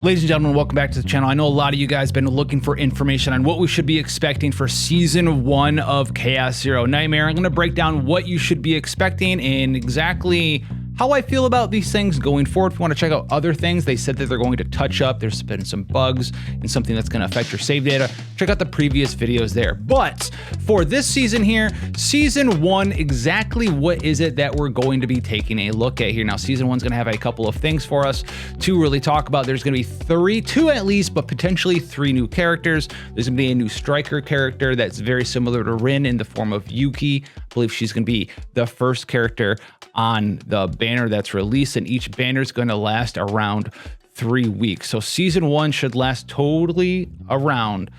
Ladies and gentlemen, welcome back to the channel. I know a lot of you guys have been looking for information on what we should be expecting for Season 1 of Chaos Zero Nightmare. I'm going to break down what you should be expecting and exactly how I feel about these things going forward. If you want to check out other things they said that they're going to touch up, there's been some bugs and something that's going to affect your save data, check out the previous videos there. But for this season here, Season 1, exactly what is it that we're going to be taking a look at here? Now, Season 1 is going to have a couple of things for us to really talk about. There's going to be two at least, but potentially 3 new characters. There's going to be a new striker character that's very similar to Rin in the form of Yuki. I believe she's going to be the first character on the banner that's released, and each banner is going to last around 3 weeks. So Season 1 should last totally around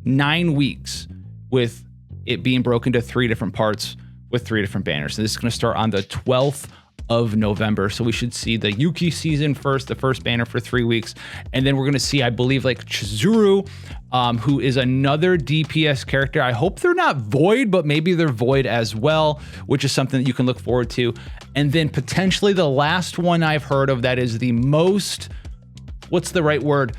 9 weeks, with it being broken to 3 different parts with 3 different banners. So this is going to start on the 12th of November. So we should see the Yuki season first, the first banner for 3 weeks. And then we're going to see, I believe, like Chizuru, who is another DPS character. I hope they're not Void, but maybe they're Void as well, which is something that you can look forward to. And then potentially the last one I've heard of that is the most, what's the right word?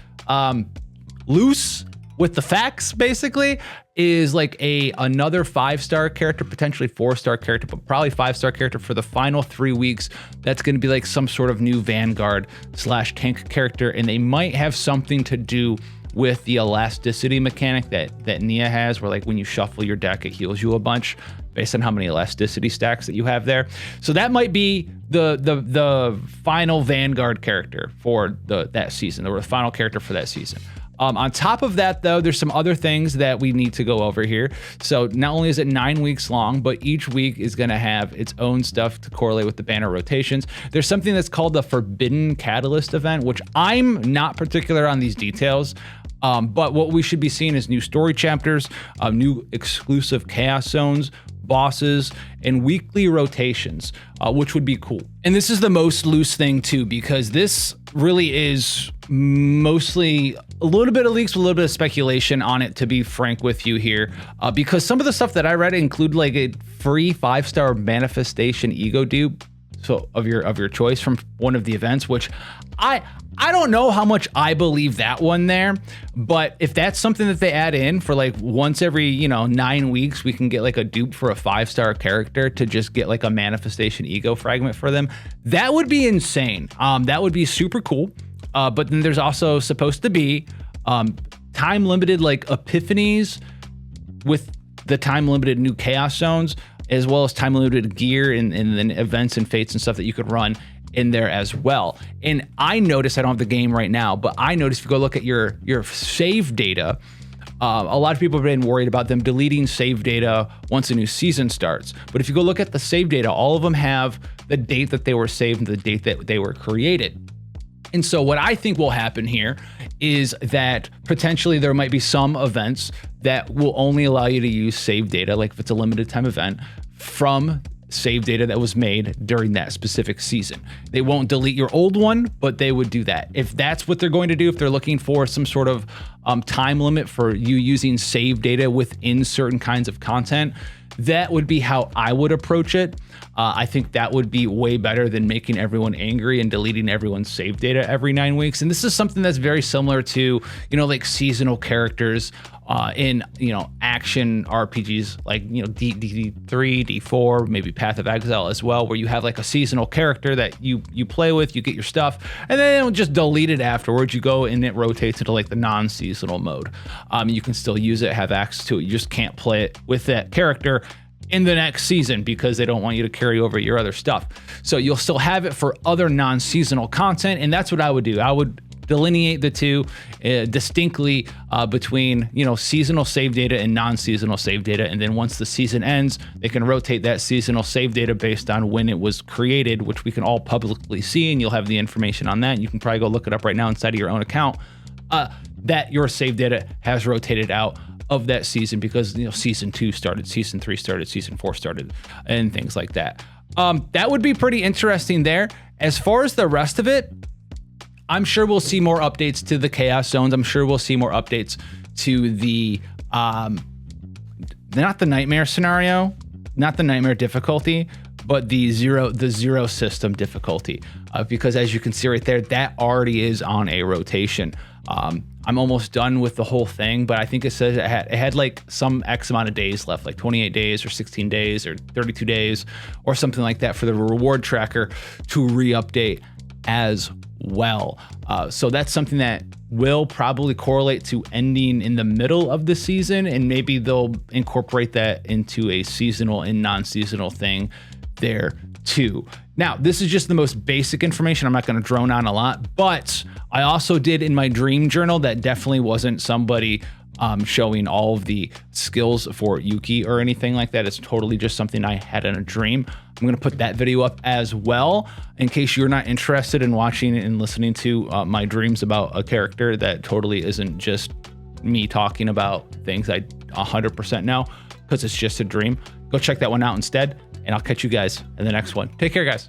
Loose with the facts, basically, is like another 5-star character, potentially 4-star character, but probably 5-star character for the final 3 weeks. That's going to be like some sort of new Vanguard / tank character, and they might have something to do with the elasticity mechanic that Nia has, where like when you shuffle your deck, it heals you a bunch based on how many elasticity stacks that you have there. So that might be the final Vanguard character for that season, or the final character for that season. On top of that, though, there's some other things that we need to go over here. So not only is it 9 weeks long, but each week is going to have its own stuff to correlate with the banner rotations. There's something that's called the Forbidden Catalyst event, which I'm not particular on these details. But what we should be seeing is new story chapters, new exclusive chaos zones, bosses, and weekly rotations, which would be cool. And this is the most loose thing too, because this really is mostly a little bit of leaks, a little bit of speculation on it, to be frank with you here, because some of the stuff that I read include like a free 5-star manifestation ego dupe, so of your choice from one of the events, which I don't know how much I believe that one there, but if that's something that they add in for like once every 9 weeks, we can get like a dupe for a 5-star character to just get like a manifestation ego fragment for them. That would be insane. That would be super cool. But then there's also supposed to be time limited like epiphanies with the time limited new chaos zones, as well as time limited gear and then events and fates and stuff that you could run in there as well. And I noticed, I don't have the game right now, but I noticed if you go look at your save data, a lot of people have been worried about them deleting save data once a new season starts. But if you go look at the save data, all of them have the date that they were saved and the date that they were created. And so what I think will happen here is that potentially there might be some events that will only allow you to use save data, like if it's a limited time event, from save data that was made during that specific season. They won't delete your old one, but they would do that. If that's what they're going to do, if they're looking for some sort of time limit for you using save data within certain kinds of content, that would be how I would approach it. I think that would be way better than making everyone angry and deleting everyone's save data every 9 weeks. And this is something that's very similar to, like seasonal characters in, action RPGs like, D3, D4, maybe Path of Exile as well, where you have like a seasonal character that you play with, you get your stuff, and then it'll just delete it afterwards. You go and it rotates into like the non-seasonal mode. You can still use it, have access to it. You just can't play it with that character in the next season because they don't want you to carry over your other stuff. So you'll still have it for other non-seasonal content, and that's what I would do. I would delineate the two distinctly between seasonal save data and non-seasonal save data, and then once the season ends, they can rotate that seasonal save data based on when it was created, which we can all publicly see, and you'll have the information on that. You can probably go look it up right now inside of your own account, that your save data has rotated out of that season because season 2 started, season 3 started, season 4 started, and things like that. That would be pretty interesting there. As far as the rest of it, I'm sure we'll see more updates to the chaos zones. I'm sure we'll see more updates to the not the nightmare scenario, not the nightmare difficulty, but the zero system difficulty. because as you can see right there, that already is on a rotation. I'm almost done with the whole thing, but I think it says it had like some X amount of days left, like 28 days or 16 days or 32 days or something like that for the reward tracker to re-update as well. So that's something that will probably correlate to ending in the middle of the season, and maybe they'll incorporate that into a seasonal and non-seasonal thing there too. Now, this is just the most basic information. I'm not going to drone on a lot, but I also did in my dream journal that definitely wasn't somebody showing all of the skills for Yuki or anything like that. It's totally just something I had in a dream. I'm going to put that video up as well in case you're not interested in watching and listening to my dreams about a character that totally isn't just me talking about things I 100% know, because it's just a dream. Go check that one out instead, and I'll catch you guys in the next one. Take care, guys.